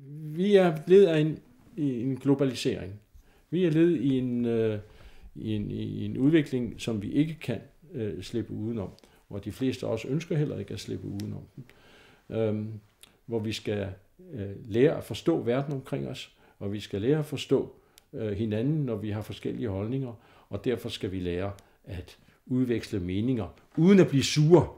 Vi er led af en globalisering. Vi er led i en udvikling, som vi ikke kan slippe udenom, og de fleste af os ønsker heller ikke at slippe udenom den. Hvor vi skal lære at forstå verden omkring os, og vi skal lære at forstå hinanden, når vi har forskellige holdninger, og derfor skal vi lære at udveksle meninger, uden at blive sure.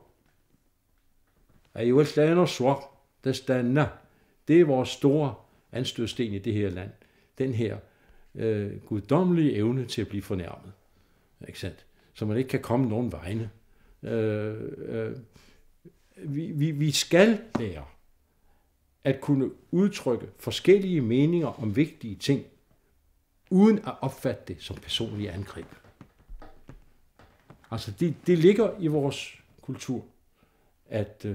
Det er vores store anstødsten i det her land. Den her guddommelige evne til at blive fornærmet. Ikke sandt? Så man ikke kan komme nogen vegne. Vi skal lære at kunne udtrykke forskellige meninger om vigtige ting, uden at opfatte det som personlige angreb. Altså det ligger i vores kultur, at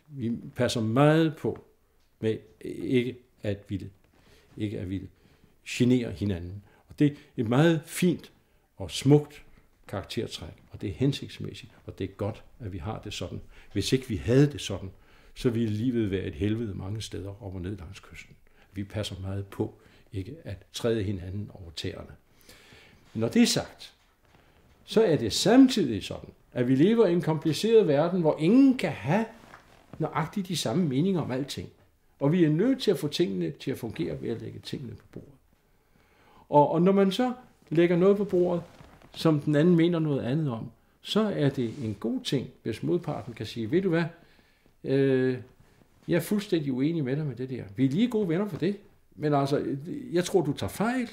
vi passer meget på med ikke at ville genere hinanden. Og det er et meget fint og smukt karaktertræk, og det er hensigtsmæssigt, og det er godt, at vi har det sådan. Hvis ikke vi havde det sådan, så ville livet være et helvede mange steder over ned langs kysten. Vi passer meget på ikke at træde hinanden over tæerne. Når det er sagt, så er det samtidig sådan, at vi lever i en kompliceret verden, hvor ingen kan have nøjagtigt de samme meninger om alting. Og vi er nødt til at få tingene til at fungere ved at lægge tingene på bordet. Og når man så lægger noget på bordet, som den anden mener noget andet om, så er det en god ting, hvis modparten kan sige, ved du hvad, jeg er fuldstændig uenig med dig med det der. Vi er lige gode venner for det, men altså, jeg tror, du tager fejl,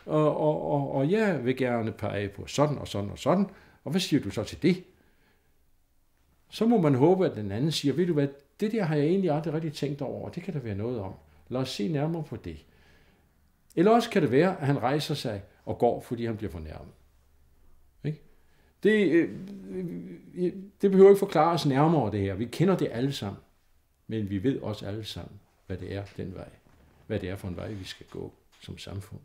og jeg vil gerne pege på sådan og sådan og sådan, og hvad siger du så til det? Så må man håbe, at den anden siger, ved du hvad, det der har jeg egentlig aldrig rigtig tænkt over, og det kan der være noget om. Lad os se nærmere på det. Eller også kan det være, at han rejser sig og går, fordi han bliver fornærmet. Ikke? Det behøver ikke forklares nærmere det her. Vi kender det alle sammen, men vi ved også alle sammen, hvad det er den vej. Hvad det er for en vej, vi skal gå som samfund.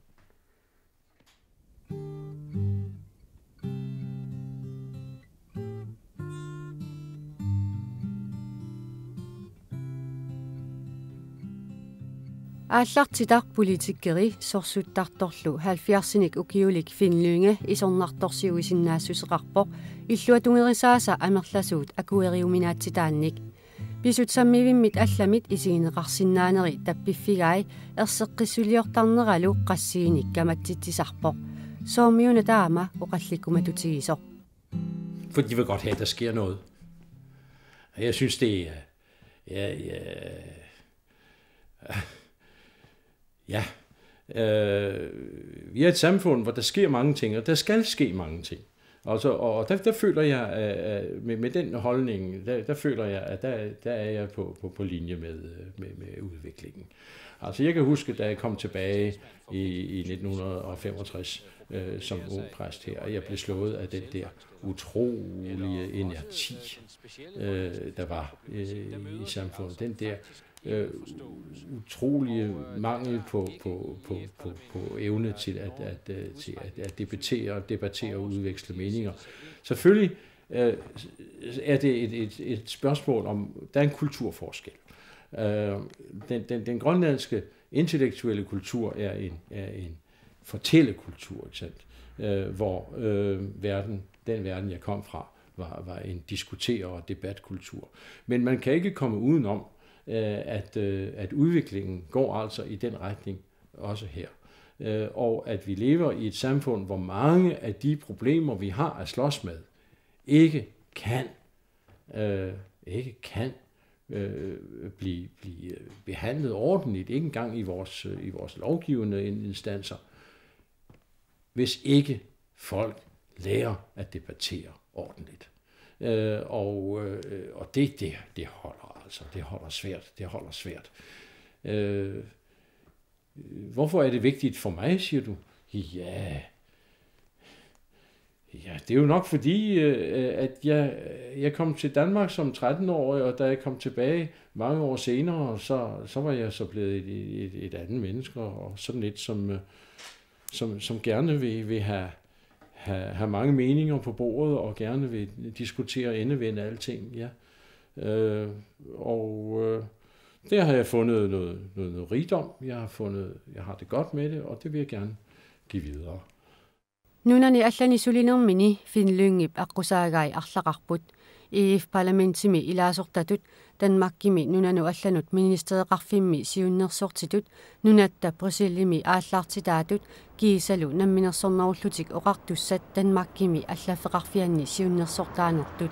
Ааллартитақ политиккери сорсуттарторлу 70-ник укиулик финлюнге исорнарторсиуисиннаассусеқарпоқ иллуатунгерисааса амерласуут акуэриуминаатситаанник писутсаммивиммит алламит исигинеқарсинаанери таппиффигай ерсеққиссулиортарнералу qassiinik каматситсисарпоқ соомиуна таама оқалликкуматутигисоқ. For de vil godt have, at der sker noget. Jeg synes, det er... Vi er et samfund, hvor der sker mange ting, og der skal ske mange ting. Altså, og der føler jeg, med den holdning, der føler jeg, at der er jeg på linje med udviklingen. Altså, jeg kan huske, da jeg kom tilbage i 1965 som ung præst her, og jeg blev slået af den der utrolige energi, der var i samfundet. Den der utrolige mangel på evne til at debattere og udveksle meninger. Selvfølgelig er det et spørgsmål om, der er en kulturforskel. Den grønlandske intellektuelle kultur er en fortællekultur, ikke sandt? Hvor den verden, jeg kom fra, var en diskutere- og debatkultur. Men man kan ikke komme udenom, at udviklingen går altså i den retning også her. Og at vi lever i et samfund, hvor mange af de problemer, vi har at slås med, ikke kan blive behandlet ordentligt, ikke engang i vores lovgivende instanser, hvis ikke folk lærer at debattere ordentligt. Og det holder altså. Det holder svært. Hvorfor er det vigtigt for mig, siger du? Ja, det er jo nok fordi, at jeg kom til Danmark som 13-årig, og da jeg kom tilbage mange år senere, så var jeg så blevet et andet menneske, og sådan lidt, som gerne vil have mange meninger på bordet, og gerne vil diskutere og endevende alting, ja. Der har jeg fundet noget rigdom. Jeg har det godt med det, og det vil jeg gerne give videre. Nunani allani sulinermini finlyngip aqusaagai arlaqarput iif parlamentimi ilaasortatut Danmarkimi nunanu allanut ministereqarfimmi siunnersortitut nunatta Brusillimi aallartitaatut kiisalu namminersornerullutik oqartussat Danmarkimi allafeqarfianni siunnersortaanertut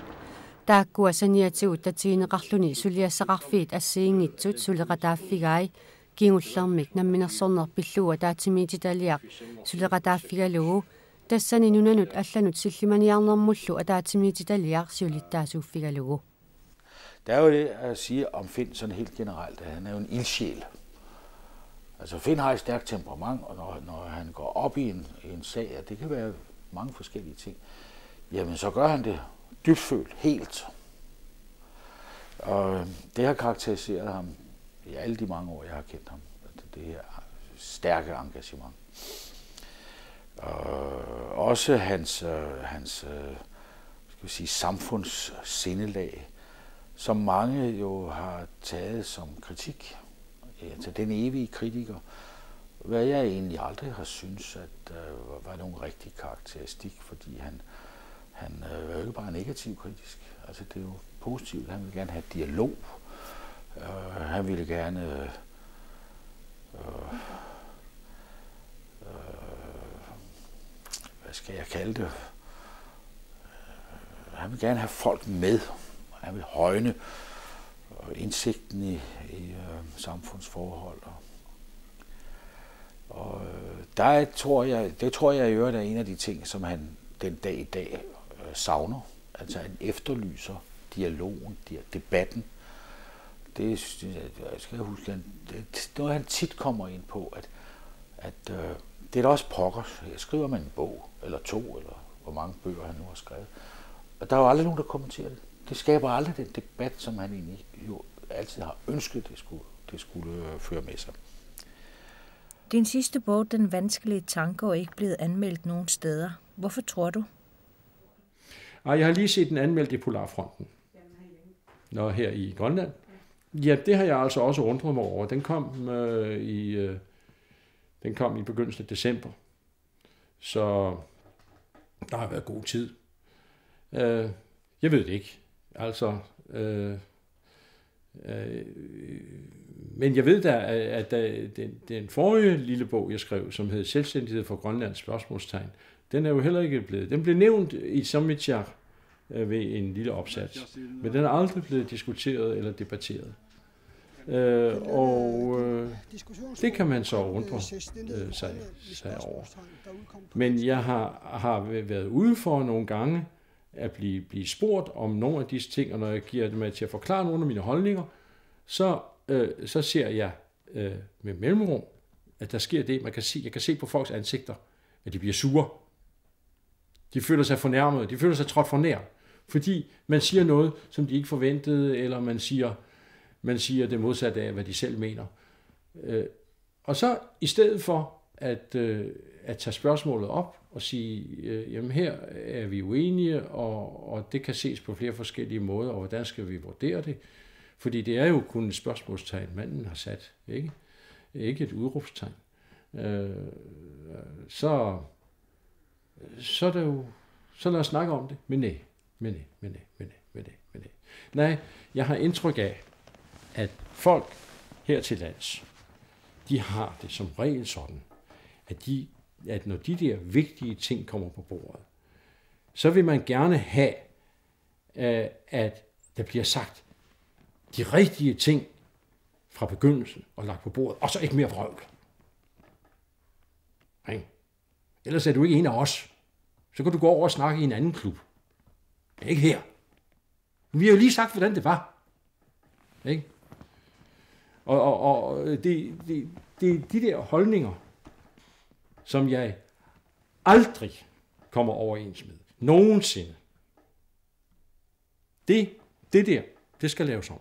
taakkua saniatigut tatiineqarluni suliassaqarfiit assiingitsut suleqataaffigai kiingullermik namminersorner pillua taatimiititaliaq suleqataaffigalugu tassani nunanut allanut sillimaniarnermullu ataatimiititaliaq siulittaasuuffigalugu. Der er jo det at sige om Finn sådan helt generelt, at han er jo en ildsjæl. Altså Finn har et stærkt temperament, og når han går op i en sag, og det kan være mange forskellige ting, jamen så gør han det dybfølt, helt. Og det har karakteriseret ham i alle de mange år, jeg har kendt ham. Det her stærke engagement. Og også hans samfundssindelag, som mange jo har taget som kritik. Altså den evige kritiker, hvad jeg egentlig aldrig har syntes, at var nogen rigtig karakteristik, fordi han var jo ikke bare negativ kritisk. Altså det er jo positivt. Han ville gerne have dialog. Han ville gerne hvad skal jeg kalde det? Han vil gerne have folk med. Han vil højne indsigten i samfundsforhold. Og der tror jeg i øvrigt er en af de ting, som han den dag i dag savner. Altså han efterlyser dialogen, debatten. Det skal jeg huske, noget han tit kommer ind på, at det er da også pokker. Jeg skriver man en bog, eller 2, eller hvor mange bøger han nu har skrevet. Og der er jo aldrig nogen, der kommenterer det. Det skaber aldrig den debat, som han egentlig jo altid har ønsket, det skulle føre med sig. Din sidste bog, Den vanskelige tanke, er ikke blevet anmeldt nogen steder. Hvorfor tror du? Jeg har lige set den anmeldt i Polarfronten. Her i Grønland. Ja, det har jeg altså også undret mig over. Den kom i begyndelsen af december. Så der har været god tid. Jeg ved det ikke. Altså, men jeg ved da, at den forrige lille bog, jeg skrev, som hed Selvstændighed for Grønlands spørgsmålstegn, den er jo heller ikke blevet. Den blev nævnt i Sammitjar ved en lille opsats, men den er aldrig blevet diskuteret eller debatteret. Det kan man så undre sig over. Men jeg har været ude for nogle gange at blive spurgt om nogle af disse ting, og når jeg giver dem til at forklare nogle af mine holdninger, så ser jeg med mellemrum, at der sker det. Jeg kan se på folks ansigter, at de bliver sure. De føler sig fornærmet, de føler sig trådt for nær, fordi man siger noget, som de ikke forventede, eller man siger det modsatte af, hvad de selv mener. Og så i stedet for at tage spørgsmålet op og sige, jamen her er vi uenige, og det kan ses på flere forskellige måder, og hvordan skal vi vurdere det? Fordi det er jo kun et spørgsmålstegn, manden har sat, ikke? Ikke et udråbstegn. Så er det jo, så lad os snakke om det, men nej. Nej, jeg har indtryk af, at folk her til lands, de har det som regel sådan, at når de der vigtige ting kommer på bordet, så vil man gerne have, at der bliver sagt de rigtige ting fra begyndelsen og lagt på bordet, og så ikke mere vrøvl. Ellers er du ikke en af os. Så kan du gå over og snakke i en anden klub. Ikke her. Vi har jo lige sagt, hvordan det var. Ikke? Og det er de der holdninger, som jeg aldrig kommer overens med. Nogensinde. Det der, det skal laves om.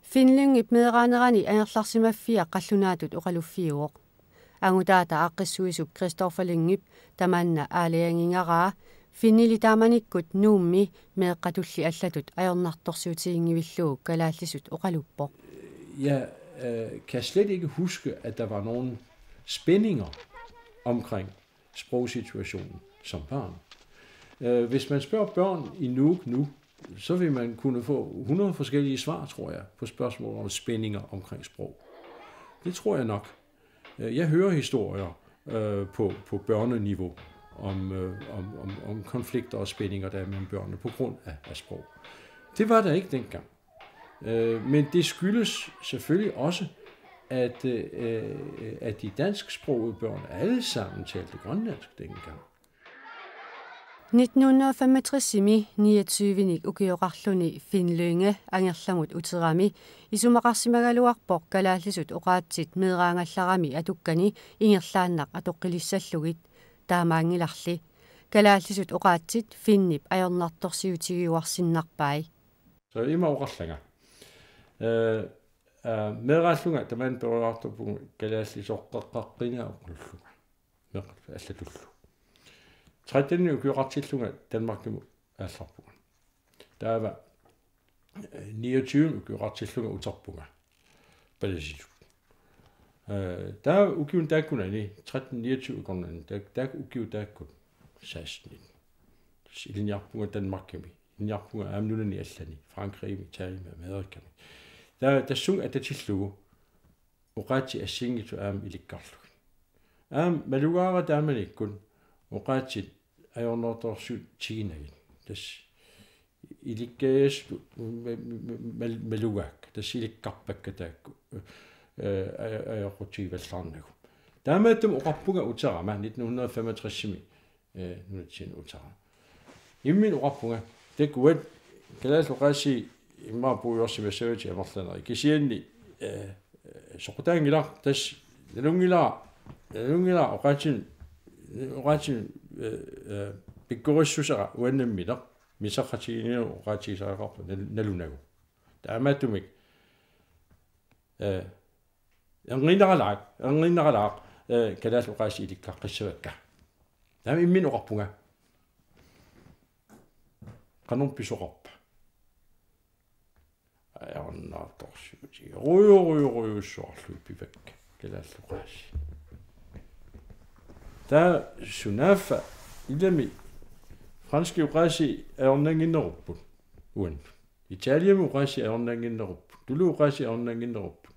Finlyngip meeqaanerani anerlarsimaffia qallunaatut uqaluffiuoq. Angutaata aqqissuisup Christoffer Lyngip tamanna aaliangingaraa finnili taamanikkut nuummi meeqqatulli allatut ajornartorsuutiingivilluuk kalaallisut uqaluppoq. jeg kan slet ikke huske, at der var nogle spændinger omkring sprogsituationen som barn. Hvis man spørger børn i Nuuk nu, så vil man kunne få 100 forskellige svar, tror jeg, på spørgsmål om spændinger omkring sprog. Det tror jeg nok. Jeg hører historier på børneniveau om konflikter og spændinger, der er mellem børnene på grund af sprog. Det var der ikke dengang. Men det skyldes selvfølgelig også, at de dansksprogede børn alle sammen talte grønlandsk dengang. 1965-imi 29-nik ukiorarluni Finlynge angerlamut uterami isumaqarsimagaluarpoq kalaallisut oqaatsit meeraangallarami atukkani ingerlaannaq atoqqilissallugit taamaangilarli kalaallisut oqaatsit finnip ajornartorsiutigiuarsinnarpai. Så ima oqarlanga. Meeraallunga taman perorartorpu kalaallisoqqaqqaqqina oqulluga. Meqallatullu. 13. ukiorartillunga Danmarkimu алларпуга. Таава 29 ukiorartillunga utarpunga. Palasitu. Таа укиун тааккунани 13-29 корнани таак укиу тааккут 16. Илниарпунга Danmarkimi. Илниарпунга аамнунани аллани Frankrig, Italien, Amerika. Таа тассунг ататиллугу оqaati ассингиту аам иликкарлуг. Аам малугаара тааманиккун оqaati ajornortorsuut tiginagin tas ilikkaas malugaak tas ilikkarpakka taakku ajorrutiivallarnagu taamaatum oqarpuga utarama 1965-imi nunatsin utara immin oqarpuga takuat kalaaloqaasi immapuuyorsimassavati amarlaneri kisianni soqutaangila tas nalungila oqaatin pikkurissusera uannammila misaqatiginia oqaatigisaaqarpu nalunagu taamaatumik anginnaralaaq kalaaloqaasi ilikkaqqissavakka taama immin oqarpunga qanumpisoqarpa ajarnaartorsuuti ruyussuarlu pivakka kalaaloqaasi Der sunafa ilami franske uqaasi aornanginnerupput uan Italien uqaasi aornanginnerupput tulu uqaasi aornanginnerupput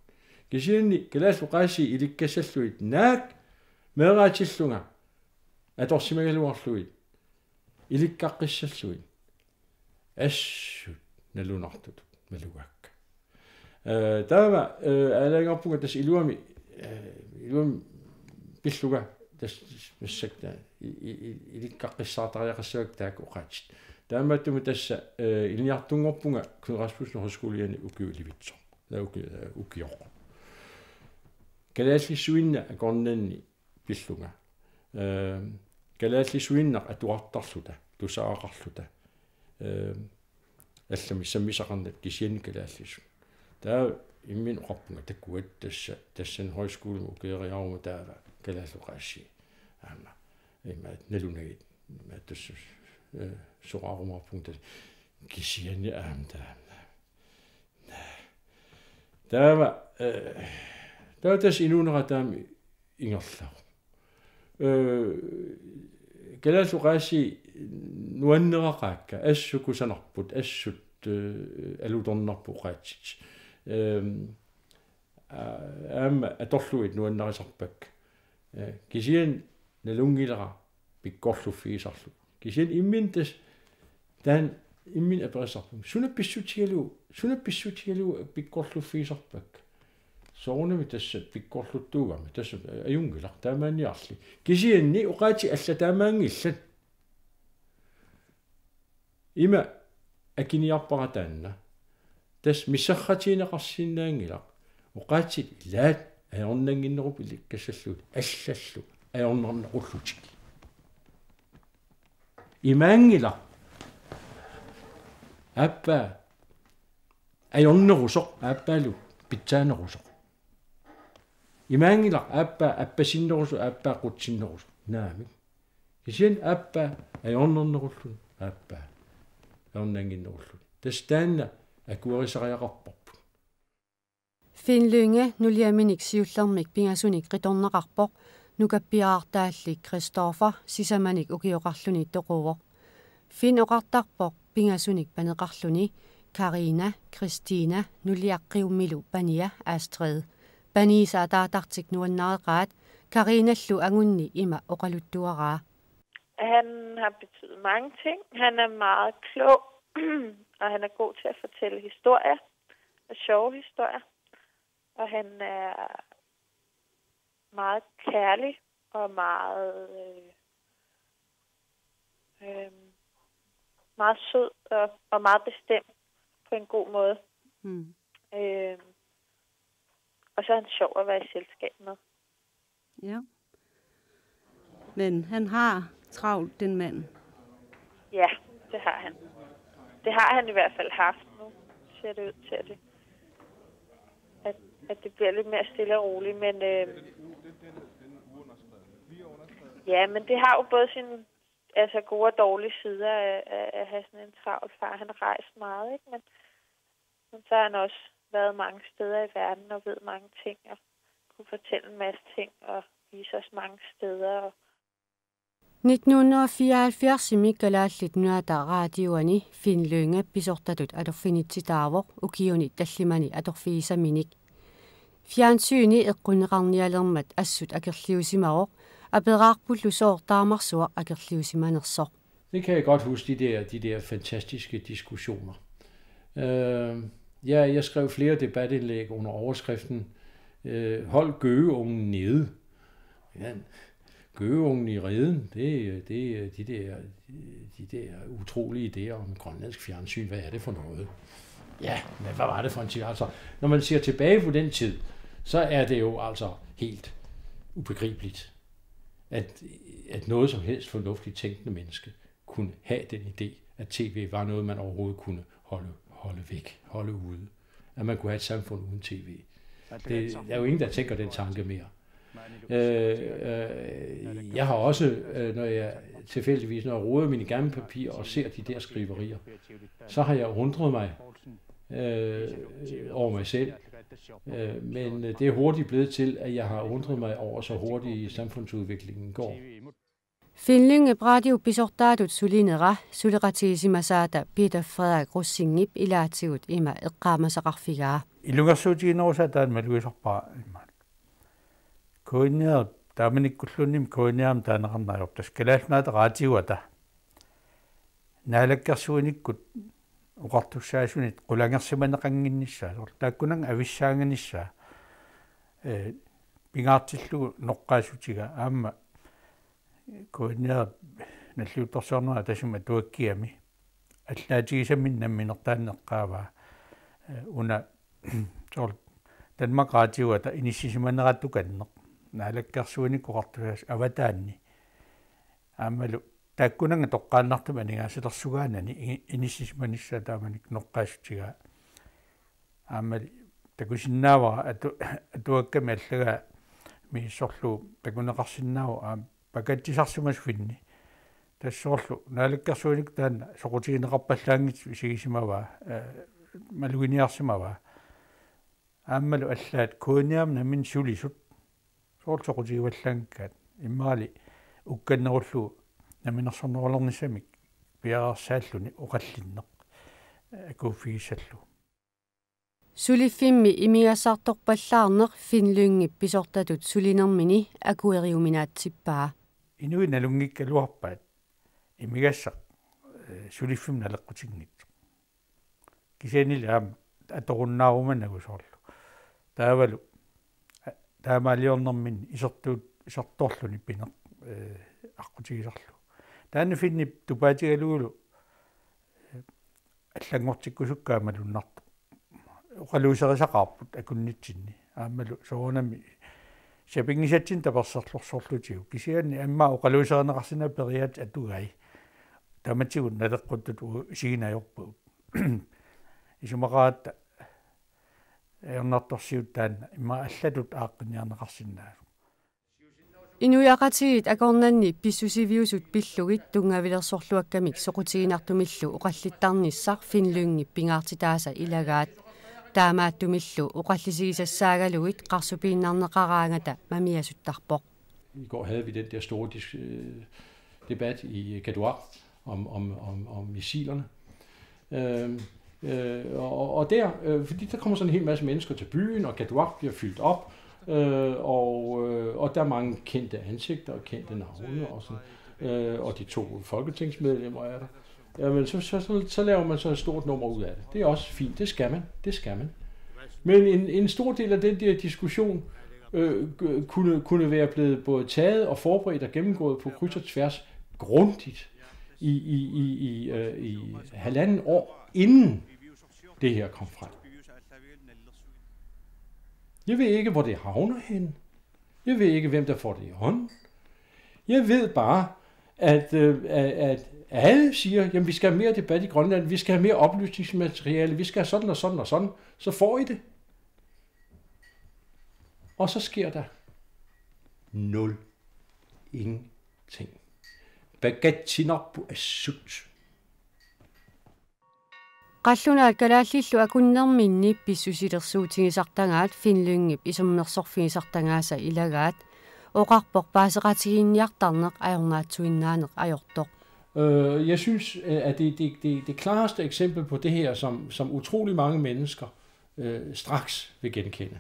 kisianni kalaas uqaasi ilikkasalluit naak meeraatillunga atorsimagaluarluit ilikkaqqissalluit assut nalunartut malugakka taava alangarpuga tas iluami pilluga тассакта иликкаққиссаартариақассавак таак оqaatsit таамааттуми тасса илниартунгорпунга Кнураспуснер хоскулиани укиуливитсо укиоқ калааллиссуинна акорнанни пиллунга калааллиссуиннақ атуартарлута тусаақарлута аллами саммисақарнат кисиани калааллису таа иммин оqarpunga таккуат тассан хойскуулу укеериарuma таава калааллоqaasси аама има налунагит мааттуссус соqarumарпунта кисиани аамта таава таатас инунератаами ингерлару калааллоqaasси нуаннерақаакка ассукусанарпут ассут алуторнарпу qaatsit аама аторлуит нуаннерисарпак кисиан налунгилера пиккорлуффигисарлу кисиан имминтас таан иммин аперисарпу сунапписсутигалу пиккорлуффигисарпак соорунами тасса пиккорлуттуугами тасса аюнгилар таамаанниарли кисианни оqaati алла таамаангиллат има акиниарпаратаанна тас миссарратиинеқарсииннаангила оqaati лаат аорнангиннеруп иликкассаллут аллаллу аорнарнеқуллутик имаангила аппа аорнерусоқ аппалу питсаанерусоқ имаангила аппа аппасиннерусу аппаақутсиннерусу наами кисиан аппа аорнернеқуллу аппа аорнангиннеруллу тастаанна акуарисариақарпарпу Finlynge nuliaminik siullermik pingasunik ritorneqarpoq nukappiaartaallik Christopher sisamanik ukioqarluni toquvo. Fin oqartarpoq pingasunik paneqarluni Karina, Christina, nuliaqqiummilu Pania, Astrid. Panisa taatartik nuannaareqaat Karinallu angunni ima oqaluttuaraa. Han har betydet mange ting. Han er meget klog, og han er god til at fortælle historier og sjove historier. Og han er meget kærlig og meget sød og meget bestemt på en god måde. Og så er han sjov at være i selskab med. Ja. Men han har travlt, den mand. Ja, det har han. Det har han i hvert fald haft nu, ser det ud til det. At det bliver lidt mere stille og roligt, men ja, men det har jo både sine gode og dårlige sider at have sådan en travl far. Han har rejst meget, ikke? Men så har han også været mange steder i verden og ved mange ting og kunne fortælle en masse ting og vise os mange steder. 1974 imikkalaallit nuata radioani Finlynge pisortatut adorfinitsitaavoq ukiuni tallimani adorfiisaminik. Fjernsyni eqqunneqarnialermat assut akerliusimaroq aperaarpullu soortaamarsuaq akerliusimanersoq. Det kan jeg godt huske, de der fantastiske diskussioner. Jeg skrev flere debatindlæg under overskriften Hold gøgeungen nede. Ja, gøgeungen i reden, det er de der utrolige idéer om grønlandsk fjernsyn. Hvad er det for noget? Ja, men hvad var det for en tid? Altså, når man ser tilbage på den tid, så er det jo altså helt ubegribeligt, at noget som helst fornuftigt tænkende menneske kunne have den idé, at tv var noget, man overhovedet kunne holde væk, holde ude. At man kunne have et samfund uden tv. Der er jo ingen, der tænker den tanke mere. Jeg har også, når jeg roder mine gamle papirer og ser de der skriverier, så har jeg undret mig over mig selv. Men det er hurtigt blevet til, at jeg har undret mig over, så hurtigt samfundsudviklingen går. Finlynge radio pisortaatut sulinera suliqatiisimasaata Peter Frederik Russingip ilaatigut ima eqqaamasaqarfigaa. Ilungersuutiginerusataan maluisorpaa imma. Koinnier taamanikkullunim koinniam taaneqarnajortas kalaalnaata raatiguata. Naalakkersuunikkut uqartussaasuunit qulangersimaneqanginnissaa taakkunang avissaanganissaa pingaartillugu noqqaasutiga aamma koinnier nalluutorsornera tasuma tuakkiami allaatigisamin namminertaanneqqaavaa una sol Danmark raatiguata inissisimanerattukanneq naalakkersuunikku qartusaas avataanni aammalu taakkunanga toqqaannartuma ningaasilersugaanani inissisimanissaa taamanik noqqaasutigaa aammali takusinnaavara atuakkami allagaa miissorlu takuneqarsinnaavo pakattisarsumas finni tassoorlu naalakkersuunik taanna soqutigineqarpallaangit isigisimavaa maluginiarsimavaa aammalu allaat kooniam namin sulisut soortoqutigivallaangkaat immaali ukkannerullu naminersornerullernissamik piaraarsaalluni uqallinneq akuuffigissallu Sulifimmi imiasartorpallaarneq Finlynge pisortatut sulinermini akueriuminaatsippaa. Inui nalungikkaluarpaat imigassaq sulifim naleqqutinnit. Kisenili aam atorunnaarumannagusorlu. Taavalu taamaaliornermin isertorluni pineq аққутигисарлу таанна финнип тупаатигалугулу аллангортиккусуккаамалуннарту оқалуусерисақарпут акуннитсинни аамалу соонами шапингисатсин таперсерлорсорлутигу кисианни амма оқалуусеринеқарсина периат атугай таматсигут налеққуттут сигинайорпуут исумақаатта ернарторсиут таанна имма аллатут ааққиниарнеқарсинаа Inuiaqatiit akornanni pissusiviusut pillugit tungavilersorluakkamik soqutiginartumillu oqallittarnissar Finlyngi pingaartitaasa ilagaat таамааттумиллу уқаллисигисассаагалугит қарсупииннарнеқараангата мамиасуттарпоқ. I går havde vi den der store debat i Gadoua om missilerne. Og der, fordi der kommer sådan en hel masse mennesker til byen, og Gadoua bliver fyldt op, og der er mange kendte ansigter og kendte navne, og de 2 folketingsmedlemmer er der. Jamen, så laver man så et stort nummer ud af det. Det er også fint, det skal man. Men en stor del af den der diskussion kunne være blevet både taget og forberedt og gennemgået på kryds og tværs grundigt i 1,5 år, inden det her kom frem. Jeg ved ikke, hvor det havner hen. Jeg ved ikke, hvem der får det i hånden. Jeg ved bare, at alle siger, jamen vi skal have mere debat i Grønland, vi skal have mere oplysningsmateriale, vi skal have sådan og sådan og sådan, så får I det. Og så sker der 0. Ingenting. Bagatsinoppu assut. Qallunaat kalaallilu akunnerminni pissusilersuutigisartangaat Finlyngip isumnersorfigisartangaasa ilagaat oqarpoq paaseqatigiinniartarneq ajornaatsuinnaaneq ajortoq. Jeg synes, at det klareste eksempel på det her, som utrolig mange mennesker straks vil genkende,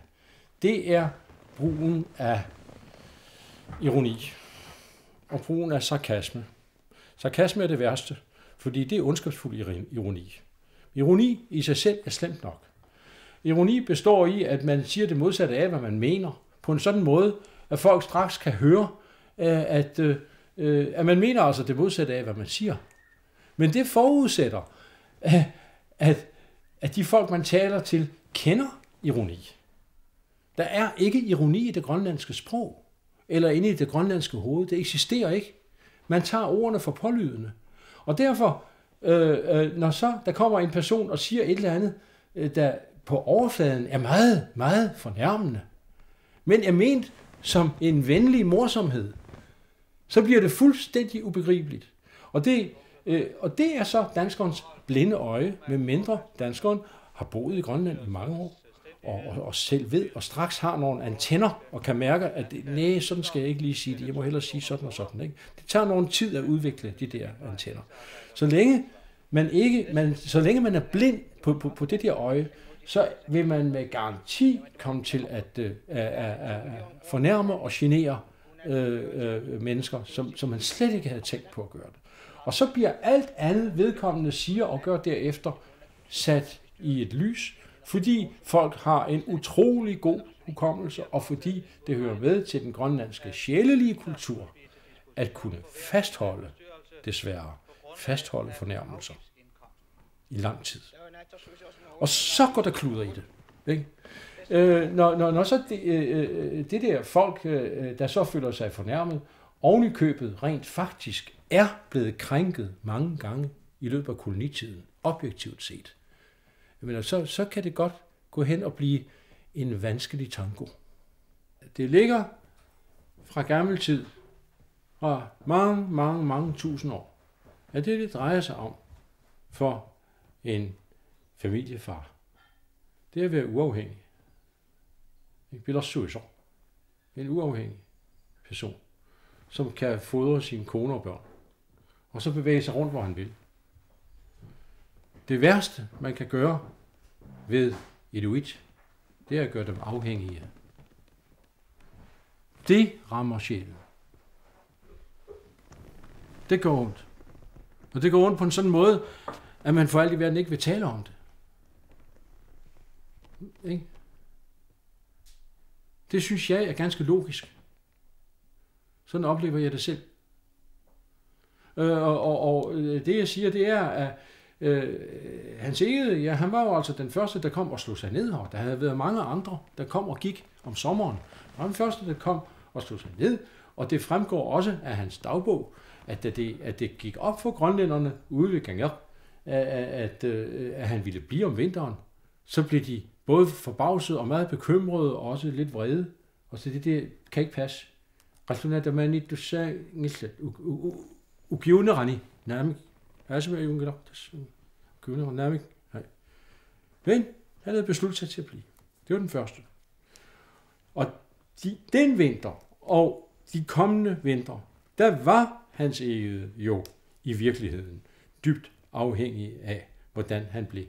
det er brugen af ironi og brugen af sarkasme. Sarkasme er det værste, fordi det er ondskabsfuld ironi. Ironi i sig selv er slemt nok. Ironi består i, at man siger det modsatte af, hvad man mener, på en sådan måde, at folk straks kan høre, at man mener altså det modsatte af, hvad man siger. Men det forudsætter, at de folk, man taler til, kender ironi. Der er ikke ironi i det grønlandske sprog, eller inde i det grønlandske hoved. Det eksisterer ikke. Man tager ordene for pålydende. Og derfor, når så der kommer en person og siger et eller andet, der på overfladen er meget, meget fornærmende, men er ment som en venlig morsomhed, så bliver det fuldstændig ubegribeligt. Og det er så danskerens blinde øje, med mindre danskeren har boet i Grønland i mange år, og selv ved, og straks har nogle antenner, og kan mærke, at nej, sådan skal jeg ikke lige sige det, jeg må hellere sige sådan og sådan. Ikke? Det tager nogen tid at udvikle de der antenner. Så længe man er blind på det der øje, så vil man med garanti komme til at fornærme og genere mennesker, som man slet ikke havde tænkt på at gøre det. Og så bliver alt andet vedkommende siger og gør derefter sat i et lys, fordi folk har en utrolig god hukommelse, og fordi det hører med til den grønlandske sjælelige kultur at kunne fastholde fornærmelser i lang tid. Og så går der kluder i det. Ikke? Når så det der folk, der så føler sig fornærmet, oven i købet rent faktisk er blevet krænket mange gange i løbet af kolonitiden, objektivt set, men så kan det godt gå hen og blive en vanskelig tango. Det ligger fra gammel tid, fra mange tusind år, at det drejer sig om for en familiefar. Det er at være uafhængig. En uafhængig person, som kan fodre sine kone og børn, og så bevæge sig rundt, hvor han vil. Det værste, man kan gøre ved inuit, det er at gøre dem afhængige. Det rammer sjælen. Det går ondt. Og det går ondt på en sådan måde, at man for alt i verden ikke vil tale om det. Ikke? Det synes jeg er ganske logisk. Sådan oplever jeg det selv. Og det jeg siger, det er, at Hans Egede, ja, han var jo altså den første, der kom og slog sig ned her. Der havde været mange andre, der kom og gik om sommeren. Han var den første, der kom og slog sig ned, og det fremgår også af hans dagbog, at det gik op for grønlænderne ude ved Ganger, at han ville blive om vinteren. Så blev de både forbavset og meget bekymrede, og også lidt vrede. Og så det kan ikke passe. Men Han havde besluttet sig til at blive. Det var den første. Og den vinter og de kommende vinter, der var Hans Egede jo i virkeligheden dybt afhængig af, hvordan han blev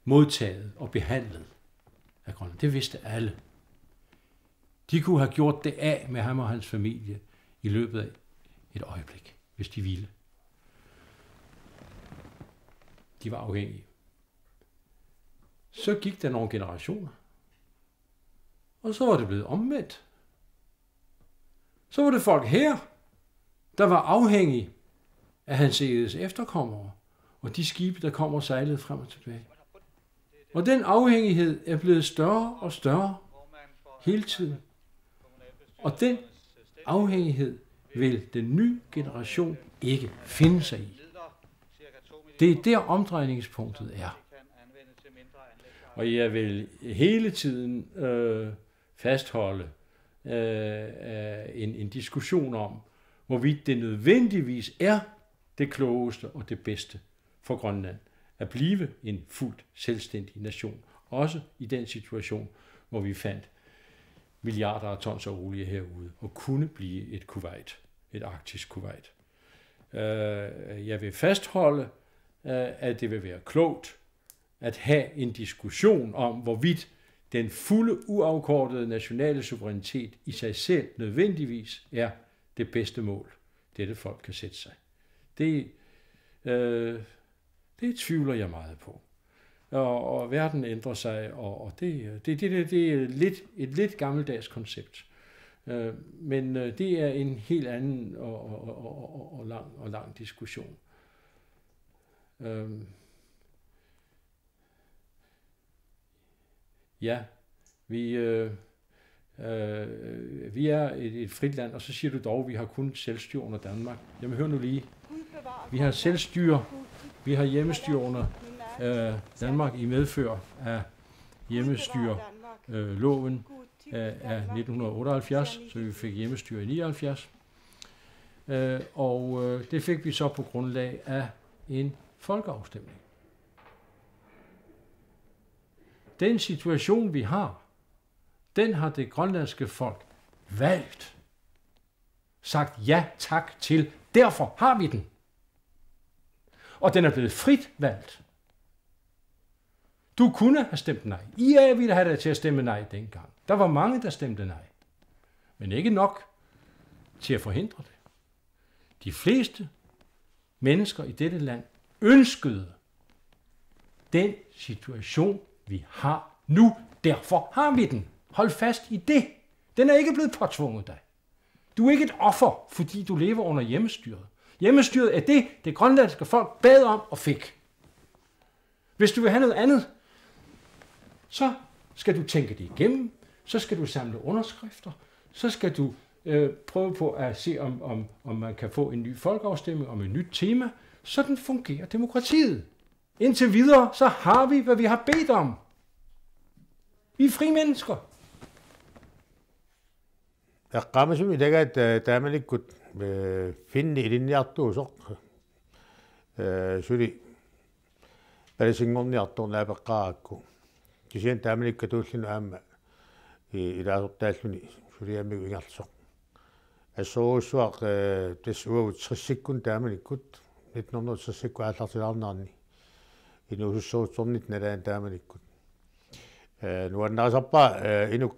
modtaget og behandlet af Grønland. Det vidste alle. De kunne have gjort det af med ham og hans familie i løbet af et øjeblik, hvis de ville. De var afhængige. Så gik der nogle generationer. Og så var det blevet omvendt. Så var det folk her, der var afhængige af Hans Egedes efterkommere, og de skibe, der kom og sejlede frem og tilbage. Og den afhængighed er blevet større og større hele tiden. Og den afhængighed vil den nye generation ikke finde sig i. Det er der omdrejningspunktet er. Og jeg vil hele tiden fastholde en diskussion om, hvorvidt det nødvendigvis er det klogeste og det bedste for Grønland at blive en fuldt selvstændig nation. Også i den situation, hvor vi fandt milliarder af tons af olie herude, og kunne blive et Kuwait, et arktisk Kuwait. Jeg vil fastholde, at det vil være klogt at have en diskussion om, hvorvidt den fulde, uafkortede nationale suverænitet i sig selv nødvendigvis er det bedste mål, dette folk kan sætte sig. Det tvivler jeg meget på. Og verden ændrer sig, og det er et lidt gammeldags koncept. Men det er en helt anden og lang diskussion. Ja, vi er et frit land, og så siger du dog, at vi har kun selvstyre under Danmark. Jamen hør nu lige. Vi har selvstyre, vi har hjemmestyre under Danmark i medfør af hjemmestyreloven af 1978, så vi fik hjemmestyre i 79. Og det fik vi så på grundlag af en folkeafstemning. Den situation, vi har, den har det grønlandske folk valgt. Sagt ja tak til. Derfor har vi den. Og den er blevet frit valgt. Du kunne have stemt nej. IA ville have dig til at stemme nej dengang. Der var mange, der stemte nej. Men ikke nok til at forhindre det. De fleste mennesker i dette land ønskede den situation, vi har nu. Derfor har vi den. Hold fast i det. Den er ikke blevet påtvunget dig. Du er ikke et offer, fordi du lever under hjemmestyret. Hjemmestyret er det grønlandske folk bad om og fik. Hvis du vil have noget andet, så skal du tænke det igennem, så skal du samle underskrifter, så skal du prøve på at se, om man kan få en ny folkeafstemning om et nyt tema. Sådan fungerer demokratiet. Indtil videre, så har vi, hvad vi har bedt om. Vi er fri mennesker. Eqqamasum ilagat taamalikkut finni ilinniartuusoq suli palisingorniartornaapeqqarakku kisian taamalikka tuullinu aamma ilaasortaalluni suliammigu ingarsoq assoruussuaq tassuavut trissikkun taamalikkut 1936 aallartilaarnaarni inuussuutsornit nalaan taamalikkut nuannarasarpa inuk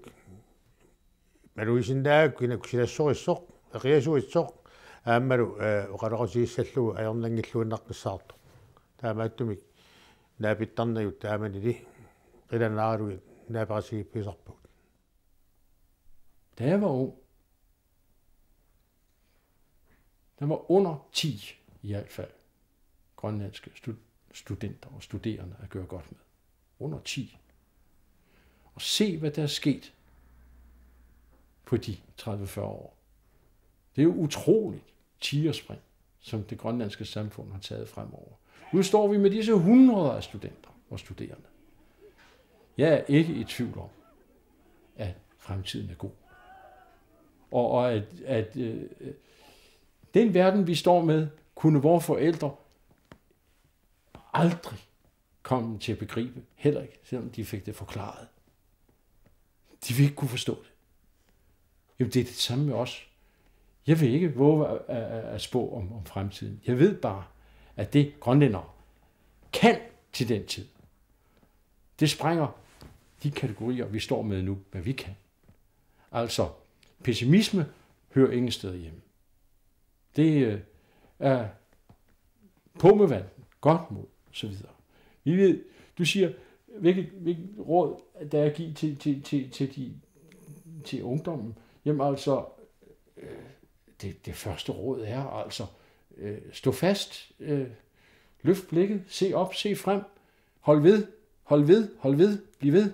maluisindaak inakusilassorissoq eqiasuitsoq aammalu oqaloqosiissallugu ajornangilluinnaqqissaartu taamaattumik naapittarnagut taamanili qilanaalugi naaparasigipisarput. Da jeg var ung, der var under 10 i hvert fald grønlandske studenter og studerende at gøre godt med. Under 10. Og se, hvad der er sket på de 30-40 år. Det er jo utroligt tigerspring, som det grønlandske samfund har taget fremover. Nu står vi med disse 100 af studenter og studerende. Jeg er ikke i tvivl om, at fremtiden er god. Og at den verden, vi står med, kunne vores forældre aldrig kom til at begribe. Heller ikke, selvom de fik det forklaret. De vil ikke kunne forstå det. Jamen, det er det samme med os. Jeg vil ikke våge at spå om fremtiden. Jeg ved bare, at det grønlændere kan til den tid, det sprænger de kategorier, vi står med nu, hvad vi kan. Altså, pessimisme hører ingen steder hjemme. Det er på med vand, godt mod, så videre. Vi ved, du siger, hvilket råd der er at give til ungdommen. Jamen altså, det første råd er altså, stå fast, løft blikket, se op, se frem, hold ved, bliv ved.